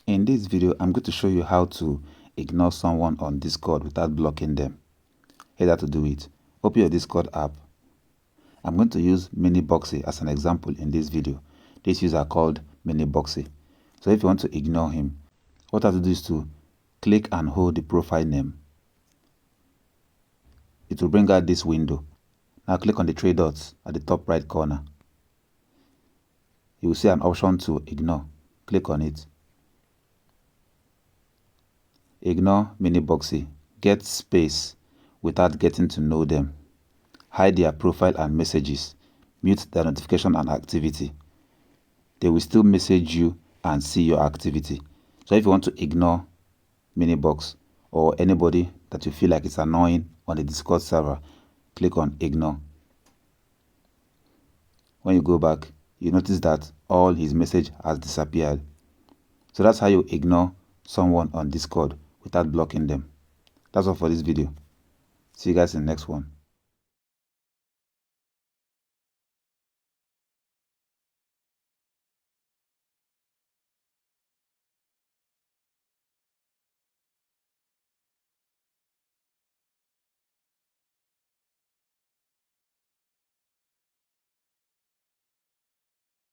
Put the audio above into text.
In this video, I'm going to show you how to ignore someone on Discord without blocking them. Here's how to do it. Open your Discord app. I'm going to use Miniboxy as an example in this video. This user called Miniboxy. So if you want to ignore him, what I have to do is to click and hold the profile name. It will bring out this window. Now click on the three dots at the top right corner. You will see an option to ignore. Click on it. Ignore Miniboxy. Get space without getting to know them. Hide their profile and messages. Mute their notification and activity. They will still message you and see your activity. So if you want to ignore Minibox or anybody that you feel like is annoying on the Discord server, click on ignore. When you go back, you notice that all his message has disappeared. So that's how you ignore someone on Discord without blocking them. That's all for this video. See you guys in the next one.